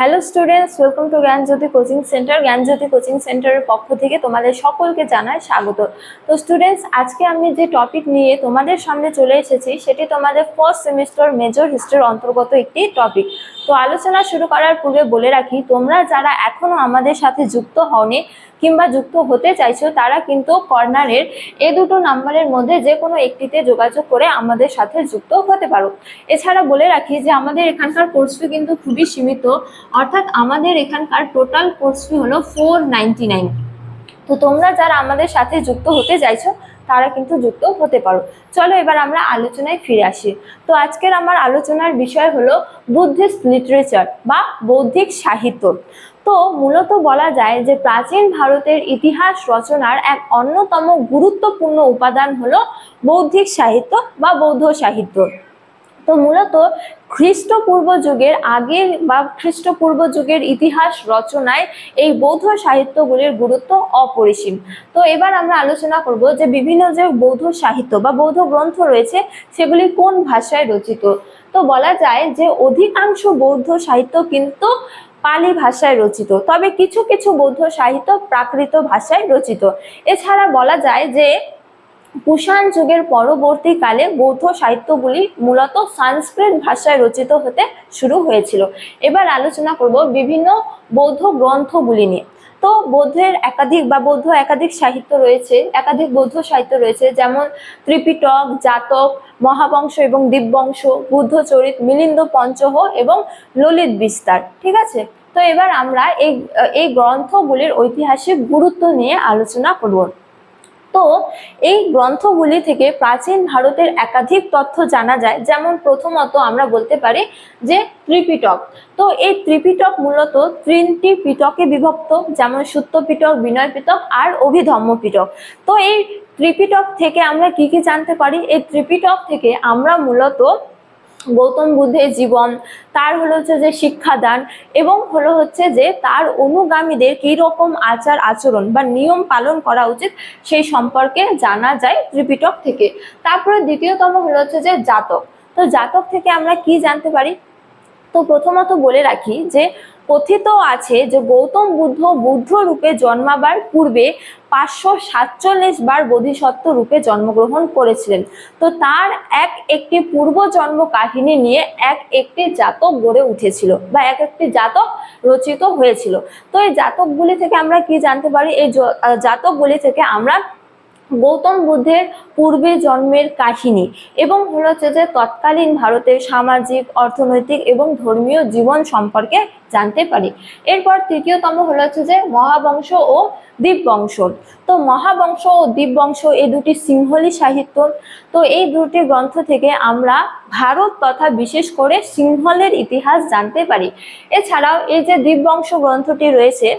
Hello students, welcome to Gyanjyoti coaching centre. Gyanjyoti coaching সেন্টারের পক্ষ থেকে তোমাদের সকলকে জানাই স্বাগত। তো স্টুডেন্টস, আজকে আমি যে টপিক নিয়ে তোমাদের সামনে চলে এসেছি সেটি তোমাদের ফার্স্ট সেমিস্টার মেজর হিস্ট্রির অন্তর্গত একটি টপিক। তো আলোচনা শুরু করার পূর্বে বলে রাখি, তোমরা যারা এখনো আমাদের সাথে যুক্ত হওনি কিংবা যুক্ত হতে চাইছো তারা কিন্তু কর্নারের এই দুটো নাম্বারের মধ্যে যে কোনো একটিতে যোগাযোগ করে আমাদের সাথে যুক্ত হতে পারো। এছাড়া বলে রাখি যে আমাদের এখানকার কোর্স ফি কিন্তু খুবই সীমিত, অর্থাৎ আমাদের এখানকার টোটাল কোর্স ফি হলো 499। তো তোমরা যারা আমাদের সাথে যুক্ত হতে চাইছো তারা কিন্তু যুক্ত হতে পারো। চলো এবার আমরা আলোচনায় ফিরে আসি। তো আজকের আমার আলোচনার বিষয় হলো বুদ্ধিস্ট লিটারেচার বা বৌদ্ধিক সাহিত্য। তো মূলত বলা যায় যে প্রাচীন ভারতের ইতিহাস রচনার এক অন্যতম গুরুত্বপূর্ণ উপাদান হলো বৌদ্ধিক সাহিত্য বা বৌদ্ধ সাহিত্য। তো মূলত খ্রিস্টপূর্ব যুগের আগে বা খ্রিস্টপূর্ব যুগের ইতিহাস রচনায় এই বৌদ্ধ সাহিত্যগুলির গুরুত্ব অপরিসীম। তো এবার আমরা আলোচনা করব যে বিভিন্ন যে বৌদ্ধ সাহিত্য বা বৌদ্ধ গ্রন্থ রয়েছে সেগুলি কোন ভাষায় রচিত। তো বলা যায় যে অধিকাংশ বৌদ্ধ সাহিত্য কিন্তু পালি ভাষায় রচিত, তবে কিছু কিছু বৌদ্ধ সাহিত্য প্রাকৃত ভাষায় রচিত। এছাড়া বলা যায় যে কুষাণ যুগের পরবর্তীকালে বৌদ্ধ সাহিত্যগুলি মূলত সংস্কৃত ভাষায় রচিত হতে শুরু হয়েছিল। এবার আলোচনা করব বিভিন্ন বৌদ্ধ গ্রন্থগুলি নিয়ে। তো বৌদ্ধ একাধিক সাহিত্য রয়েছে, একাধিক বৌদ্ধ সাহিত্য রয়েছে, যেমন ত্রিপিটক, জাতক, মহাবংশ এবং দীপবংশ, বুদ্ধচরিত, মিলিন্দ পঞ্চহ এবং ললিত বিস্তার। ঠিক আছে, তো এবার আমরা এই গ্রন্থগুলির ঐতিহাসিক গুরুত্ব নিয়ে আলোচনা করব। তো এই গ্রন্থগুলি থেকে প্রাচীন ভারতের একাধিক তথ্য জানা যায়। যেমন প্রথমত আমরা বলতে পারি যে ত্রিপিটক। তো এই ত্রিপিটক মূলত তিনটি পিটকে বিভক্ত, যেমন সূত্র পিটক, বিনয় পিটক আর অভিধম্ম পিটক। তো এই ত্রিপিটক থেকে আমরা কি কি জানতে পারি? এই ত্রিপিটক থেকে আমরা মূলত গৌতম বুদ্ধের জীবন, তার হচ্ছে যে শিক্ষাদান এবং হচ্ছে যে তার অনুগামীদের কি রকম আচার আচরণ বা নিয়ম পালন করা উচিত সেই সম্পর্কে জানা যায় ত্রিপিটক থেকে। তারপরে দ্বিতীয়তম হচ্ছে যে জাতক। তো জাতক থেকে আমরা কি জানতে পারি? তো প্রথমত বলে রাখি যে কথিত আছে যে গৌতম বুদ্ধ রূপে জন্মাবার পূর্বে 547 বার বোধিসত্ত্ব রূপে জন্মগ্রহণ করেছিলেন। তো তার একটি পূর্বজন্ম কাহিনী নিয়ে একটি জাতক গড়ে উঠেছিল বা একটি জাতক রচিত হয়েছিল। তো এই জাতকগুলি থেকে আমরা কি জানতে পারি? এই জাতকগুলি থেকে আমরা গৌতম বুদ্ধের পূর্বে জন্মের কাহিনী এবং হচ্ছে যে তৎকালীন ভারতের সামাজিক, অর্থনৈতিক এবং ধর্মীয় জীবন সম্পর্কে জানতে পারি। এরপর তৃতীয়তম হচ্ছে যে মহাবংশ ও দীপবংশ। তো মহাবংশ ও দীপবংশ এই দুটি সিংহলী সাহিত্য। তো এই দুটি গ্রন্থ থেকে আমরা ভারত তথা বিশেষ করে সিংহলের ইতিহাস জানতে পারি। এছাড়াও এই যে দীপবংশ গ্রন্থটি রয়েছে,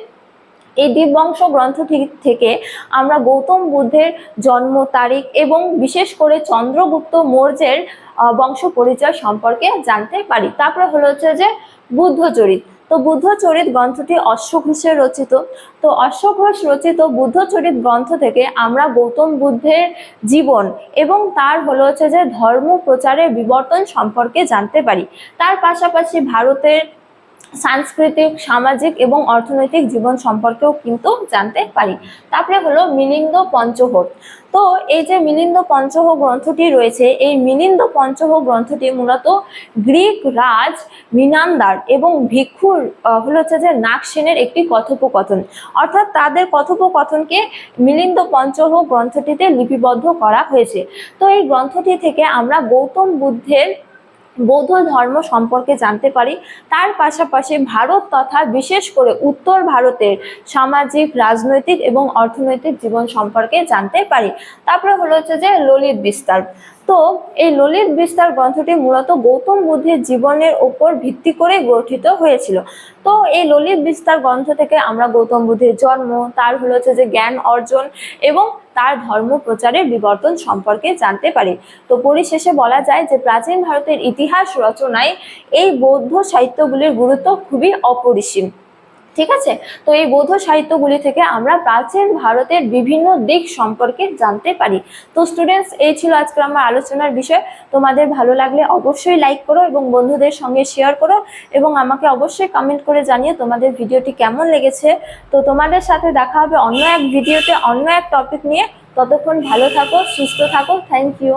এই দীপবংশ গ্রন্থ থেকে আমরা গৌতম বুদ্ধের জন্ম তারিখ এবং বিশেষ করে চন্দ্রগুপ্ত মৌর্যের বংশ পরিচয় সম্পর্কে জানতে পারি। তারপরে হচ্ছে যে বুদ্ধচরিত। তো বুদ্ধচরিত গ্রন্থটি অশ্বঘোষের রচিত। তো অশ্বঘোষ রচিত বুদ্ধচরিত গ্রন্থ থেকে আমরা গৌতম বুদ্ধের জীবন এবং তার হচ্ছে যে ধর্ম প্রচারের বিবর্তন সম্পর্কে জানতে পারি। তার পাশাপাশি ভারতের সাংস্কৃতিক, সামাজিক এবং অর্থনৈতিক জীবন সম্পর্কেও কিন্তু জানতে পারি। তারপরে হলো মিলিন্দ পঞ্চহ। তো এই যে মিলিন্দ পঞ্চহ গ্রন্থটি রয়েছে, এই মিলিন্দ পঞ্চহ গ্রন্থটি মূলত গ্রিক রাজ মিনান্দার এবং ভিক্ষুর হচ্ছে যে নাগসেনের একটি কথোপকথন, অর্থাৎ তাদের কথোপকথনকে মিলিন্দ পঞ্চহ গ্রন্থটিতে লিপিবদ্ধ করা হয়েছে। তো এই গ্রন্থটি থেকে আমরা গৌতম বুদ্ধের বৌদ্ধ ধর্ম সম্পর্কে জানতে পারি। তার পাশাপাশি ভারত তথা বিশেষ করে উত্তর ভারতের সামাজিক, রাজনৈতিক এবং অর্থনৈতিক জীবন সম্পর্কে জানতে পারি। তারপরে হচ্ছে যে ললিত বিস্তার। তো এই ললিত বিস্তার গ্রন্থটি মূলত গৌতম বুদ্ধের জীবনের উপর ভিত্তি করে গঠিত হয়েছিল। তো এই ললিত বিস্তার গ্রন্থ থেকে আমরা গৌতম বুদ্ধের জন্ম, তার হচ্ছে যে জ্ঞান অর্জন এবং তার ধর্ম প্রচারের বিবর্তন সম্পর্কে জানতে পারি। তো পরিশেষে বলা যায় যে প্রাচীন ভারতের ইতিহাস রচনায় এই বৌদ্ধ সাহিত্যগুলির গুরুত্ব খুবই অপরিসীম। ঠিক আছে। তো এই বৌদ্ধ সাহিত্যগুলি থেকে আমরা প্রাচীন ভারতের বিভিন্ন দিক সম্পর্কে জানতে পারি। তো স্টুডেন্টস, এই ছিল আজকে আমার আলোচনার বিষয়। তোমাদের ভালো লাগলে অবশ্যই লাইক করো এবং বন্ধুদের সঙ্গে শেয়ার করো, এবং আমাকে অবশ্যই কমেন্ট করে জানিয়ে তোমাদের ভিডিওটি কেমন লেগেছে। তো তোমাদের সাথে দেখা হবে অন্য এক ভিডিওতে, অন্য এক টপিক নিয়ে। ততক্ষণ ভালো থাকো, সুস্থ থাকো। Thank you.